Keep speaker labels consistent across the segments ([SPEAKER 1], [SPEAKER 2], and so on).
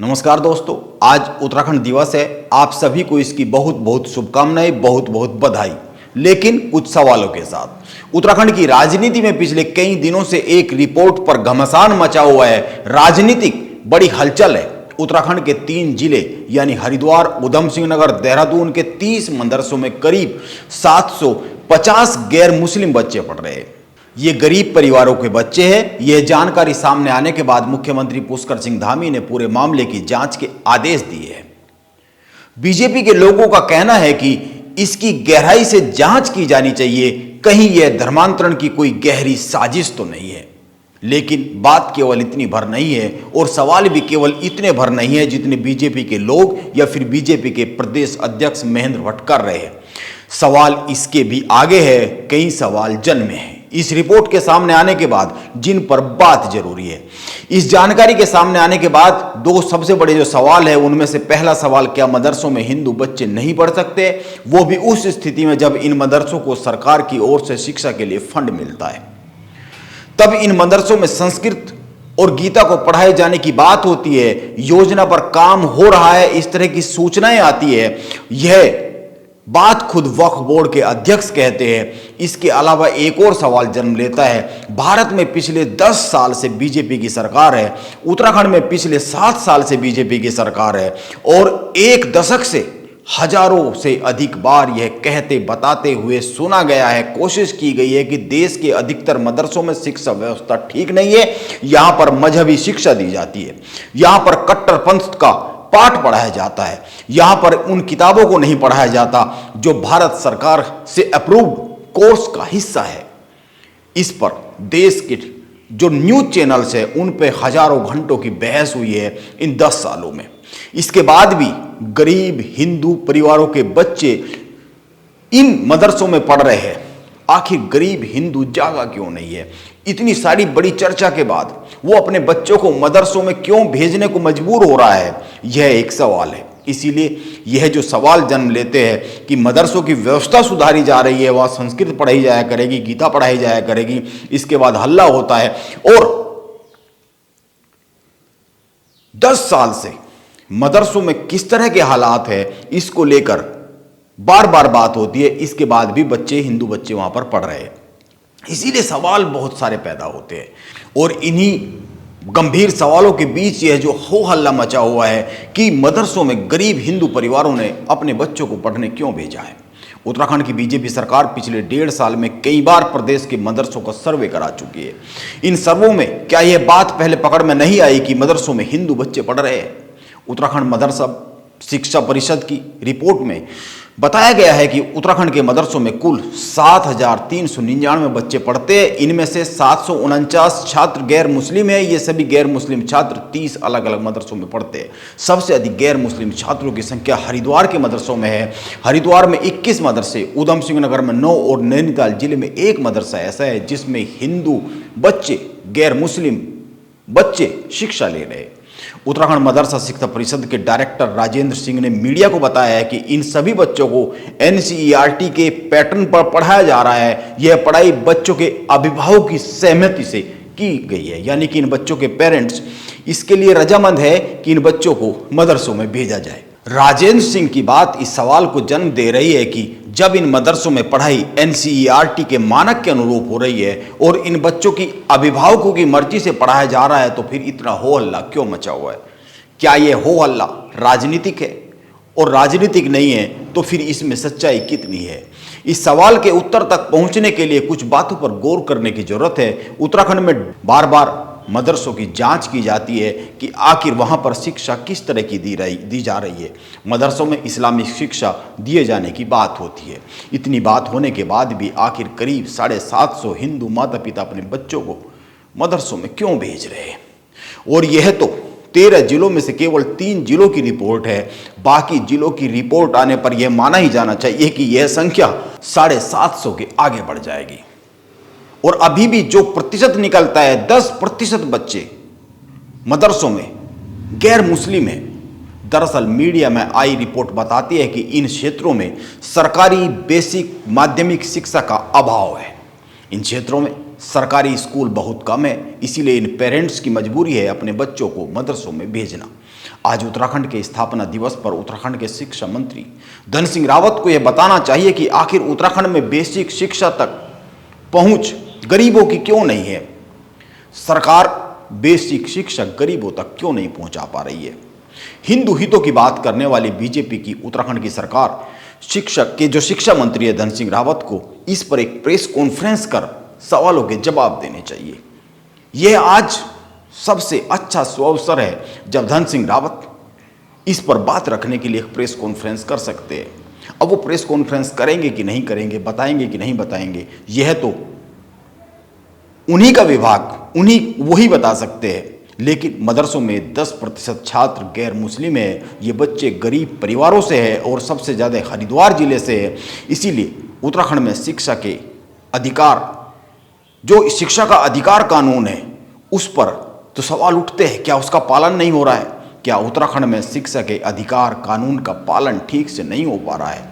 [SPEAKER 1] नमस्कार दोस्तों, आज उत्तराखंड दिवस है। आप सभी को इसकी बहुत बहुत शुभकामनाएं, बहुत बहुत बधाई। लेकिन कुछ सवालों के साथ। उत्तराखंड की राजनीति में पिछले कई दिनों से एक रिपोर्ट पर घमासान मचा हुआ है। राजनीतिक बड़ी हलचल है। उत्तराखंड के 3 जिले यानी हरिद्वार, उधम सिंह नगर, देहरादून के 30 मदरसों में करीब 750 गैर मुस्लिम बच्चे पढ़ रहे हैं। ये गरीब परिवारों के बच्चे हैं। यह जानकारी सामने आने के बाद मुख्यमंत्री पुष्कर सिंह धामी ने पूरे मामले की जांच के आदेश दिए हैं। बीजेपी के लोगों का कहना है कि इसकी गहराई से जांच की जानी चाहिए, कहीं यह धर्मांतरण की कोई गहरी साजिश तो नहीं है। लेकिन बात केवल इतनी भर नहीं है और सवाल भी केवल इतने भर नहीं है जितने बीजेपी के लोग या फिर बीजेपी के प्रदेश अध्यक्ष महेंद्र भट्ट कर रहे हैं। सवाल इसके भी आगे है, कई सवाल जन्मे हैं। इस रिपोर्ट के सामने आने के बाद जिन पर बात जरूरी है, इस जानकारी के सामने आने के बाद 2 सबसे बड़े जो सवाल है, उनमें से पहला सवाल, क्या मदरसों में हिंदू बच्चे नहीं पढ़ सकते, वो भी उस स्थिति में जब इन मदरसों को सरकार की ओर से शिक्षा के लिए फंड मिलता है। तब इन मदरसों में संस्कृत और गीता को पढ़ाए जाने की बात होती है। योजना पर काम हो रहा है, इस तरह की सूचनाएं आती है। यह बात खुद वक्फ बोर्ड के अध्यक्ष कहते हैं। इसके अलावा एक और सवाल जन्म लेता है। भारत में पिछले 10 साल से बीजेपी की सरकार है, उत्तराखंड में पिछले 7 साल से बीजेपी की सरकार है और 1 दशक से हजारों से अधिक बार यह कहते बताते हुए सुना गया है, कोशिश की गई है कि देश के अधिकतर मदरसों में शिक्षा व्यवस्था ठीक नहीं है। यहां पर मजहबी शिक्षा दी जाती है, यहां पर कट्टरपंथ का पाठ पढ़ाया जाता है, यहां पर उन किताबों को नहीं पढ़ाया जाता जो भारत सरकार से अप्रूव्ड कोर्स का हिस्सा है। इस पर देश के जो न्यूज चैनल्स है उन पे हजारों घंटों की बहस हुई है इन 10 सालों में। इसके बाद भी गरीब हिंदू परिवारों के बच्चे इन मदरसों में पढ़ रहे हैं। आखिर गरीब हिंदू जागा क्यों नहीं है? इतनी सारी बड़ी चर्चा के बाद वो अपने बच्चों को मदरसों में क्यों भेजने को मजबूर हो रहा है? यह एक सवाल है। इसीलिए यह जो सवाल जन्म लेते हैं कि मदरसों की व्यवस्था सुधारी जा रही है, वहाँ संस्कृत पढ़ाई जाया करेगी, गीता पढ़ाई जाया करेगी, इसके बाद हल्ला होता है। और 10 साल से मदरसों में किस तरह के हालात है, इसको लेकर बार बार बात होती है। इसके बाद भी बच्चे, हिंदू बच्चे वहां पर पढ़ रहे हैं। इसीलिए सवाल बहुत सारे पैदा होते हैं और इन्हीं गंभीर सवालों के बीच यह जो हो हल्ला मचा हुआ है कि मदरसों में गरीब हिंदू परिवारों ने अपने बच्चों को पढ़ने क्यों भेजा है। उत्तराखंड की बीजेपी सरकार पिछले 1.5 साल में कई बार प्रदेश के मदरसों का सर्वे करा चुकी है। इन सर्वों में क्या यह बात पहले पकड़ में नहीं आई कि मदरसों में हिंदू बच्चे पढ़ रहे हैं? उत्तराखंड मदरसा शिक्षा परिषद की रिपोर्ट में बताया गया है कि उत्तराखंड के मदरसों में कुल 7,399 बच्चे पढ़ते हैं। इनमें से 749 छात्र गैर मुस्लिम है। ये सभी गैर मुस्लिम छात्र 30 अलग अलग मदरसों में पढ़ते हैं। सबसे अधिक गैर मुस्लिम छात्रों की संख्या हरिद्वार के मदरसों में है। हरिद्वार में 21 मदरसे, उधम सिंह नगर में 9 और नैनीताल जिले में 1 मदरसा ऐसा है जिसमें हिंदू बच्चे, गैर मुस्लिम बच्चे शिक्षा ले रहे हैं। उत्तराखंड मदरसा शिक्षा परिषद के डायरेक्टर राजेंद्र सिंह ने मीडिया को बताया है कि इन सभी बच्चों को एनसीईआरटी के पैटर्न पर पढ़ाया जा रहा है। यह पढ़ाई बच्चों के अभिभावकों की सहमति से की गई है, यानी कि इन बच्चों के पेरेंट्स इसके लिए रजामंद है कि इन बच्चों को मदरसों में भेजा जाए। राजेंद्र सिंह की बात इस सवाल को जन्म दे रही है कि जब इन मदरसों में पढ़ाई एनसीईआरटी के मानक के अनुरूप हो रही है और इन बच्चों की अभिभावकों की मर्जी से पढ़ाया जा रहा है, तो फिर इतना हो हल्ला क्यों मचा हुआ है? क्या यह हो हल्ला राजनीतिक है? और राजनीतिक नहीं है तो फिर इसमें सच्चाई कितनी है? इस सवाल के उत्तर तक पहुंचने के लिए कुछ बातों पर गौर करने की जरूरत है। उत्तराखंड में बार बार मदरसों की जांच की जाती है कि आखिर वहां पर शिक्षा किस तरह की दी जा रही है। मदरसों में इस्लामिक शिक्षा दिए जाने की बात होती है। इतनी बात होने के बाद भी आखिर करीब 750 हिंदू माता पिता अपने बच्चों को मदरसों में क्यों भेज रहे हैं? और यह तो 13 जिलों में से केवल 3 जिलों की रिपोर्ट है। बाकी जिलों की रिपोर्ट आने पर यह माना ही जाना चाहिए कि यह संख्या 750 के आगे बढ़ जाएगी। और अभी भी जो प्रतिशत निकलता है, 10% बच्चे मदरसों में गैर मुस्लिम हैं। दरअसल मीडिया में आई रिपोर्ट बताती है कि इन क्षेत्रों में सरकारी बेसिक माध्यमिक शिक्षा का अभाव है। इन क्षेत्रों में सरकारी स्कूल बहुत कम है, इसीलिए इन पेरेंट्स की मजबूरी है अपने बच्चों को मदरसों में भेजना। आज उत्तराखंड के स्थापना दिवस पर उत्तराखंड के शिक्षा मंत्री धन सिंह रावत को यह बताना चाहिए कि आखिर उत्तराखंड में बेसिक शिक्षा तक पहुंच गरीबों की क्यों नहीं है। सरकार बेसिक शिक्षा गरीबों तक क्यों नहीं पहुंचा पा रही है। हिंदू हितों की बात करने वाली बीजेपी की उत्तराखंड की सरकार शिक्षक के जो शिक्षा मंत्री है धन सिंह रावत को इस पर एक प्रेस कॉन्फ्रेंस कर सवालों के जवाब देने चाहिए। यह आज सबसे अच्छा अवसर है जब धन सिंह रावत इस पर बात रखने के लिए एक प्रेस कॉन्फ्रेंस कर सकते हैं। अब वो प्रेस कॉन्फ्रेंस करेंगे कि नहीं करेंगे, बताएंगे कि नहीं बताएंगे, यह तो उन्हीं का विभाग, वही बता सकते हैं। लेकिन मदरसों में 10% छात्र गैर मुस्लिम है, ये बच्चे गरीब परिवारों से है और सबसे ज़्यादा हरिद्वार जिले से है। इसीलिए उत्तराखंड में शिक्षा के अधिकार, जो शिक्षा का अधिकार कानून है, उस पर तो सवाल उठते हैं, क्या उसका पालन नहीं हो रहा है? क्या उत्तराखंड में शिक्षा के अधिकार कानून का पालन ठीक से नहीं हो पा रहा है?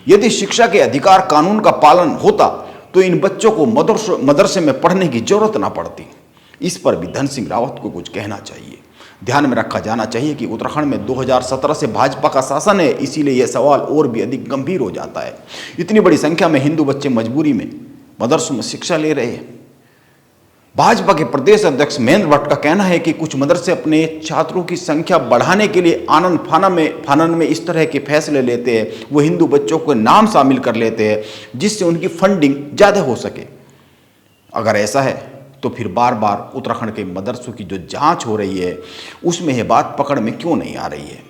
[SPEAKER 1] यदि शिक्षा के अधिकार कानून का पालन होता तो इन बच्चों को मदरसे में पढ़ने की जरूरत ना पड़ती। इस पर भी धन सिंह रावत को कुछ कहना चाहिए। ध्यान में रखा जाना चाहिए कि उत्तराखंड में 2017 से भाजपा का शासन है, इसीलिए यह सवाल और भी अधिक गंभीर हो जाता है। इतनी बड़ी संख्या में हिंदू बच्चे मजबूरी में मदरसों में शिक्षा ले रहे हैं। भाजपा के प्रदेश अध्यक्ष महेंद्र भट्ट का कहना है कि कुछ मदरसे अपने छात्रों की संख्या बढ़ाने के लिए आनन फानन में इस तरह के फैसले लेते हैं, वो हिंदू बच्चों को नाम शामिल कर लेते हैं जिससे उनकी फंडिंग ज़्यादा हो सके। अगर ऐसा है तो फिर बार बार उत्तराखंड के मदरसों की जो जांच हो रही है उसमें यह बात पकड़ में क्यों नहीं आ रही है।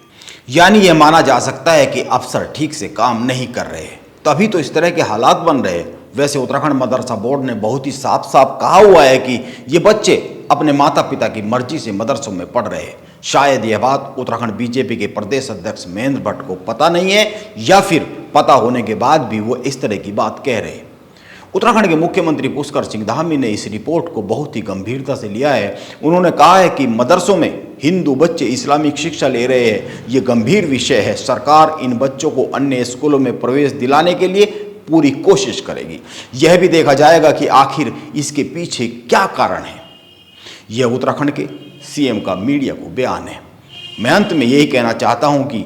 [SPEAKER 1] यानी यह माना जा सकता है कि अफसर ठीक से काम नहीं कर रहे, तभी तो इस तरह के हालात बन रहे हैं। वैसे उत्तराखंड मदरसा बोर्ड ने बहुत ही साफ साफ कहा हुआ है कि ये बच्चे अपने माता पिता की मर्जी से मदरसों में पढ़ रहे हैं। शायद यह बात उत्तराखंड बीजेपी के प्रदेश अध्यक्ष महेंद्र भट्ट को पता नहीं है, या फिर पता होने के बाद भी वो इस तरह की बात कह रहे हैं। उत्तराखंड के मुख्यमंत्री पुष्कर सिंह धामी ने इस रिपोर्ट को बहुत ही गंभीरता से लिया है। उन्होंने कहा है कि मदरसों में हिंदू बच्चे इस्लामिक शिक्षा ले रहे हैं, ये गंभीर विषय है। सरकार इन बच्चों को अन्य स्कूलों में प्रवेश दिलाने के लिए पूरी कोशिश करेगी। यह भी देखा जाएगा कि आखिर इसके पीछे क्या कारण है। यह उत्तराखंड के सीएम का मीडिया को बयान है। मैं अंत में यही कहना चाहता हूं कि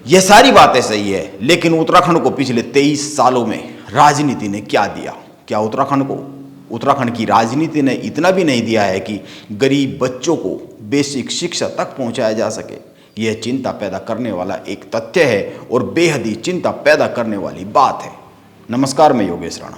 [SPEAKER 1] यह सारी बातें सही है, लेकिन उत्तराखंड को पिछले 23 सालों में राजनीति ने क्या दिया? क्या उत्तराखंड की राजनीति ने इतना भी नहीं दिया है कि गरीब बच्चों को बेसिक शिक्षा तक पहुंचाया जा सके? यह चिंता पैदा करने वाला एक तथ्य है और बेहद ही चिंता पैदा करने वाली बात है। नमस्कार, मैं योगेश राणा।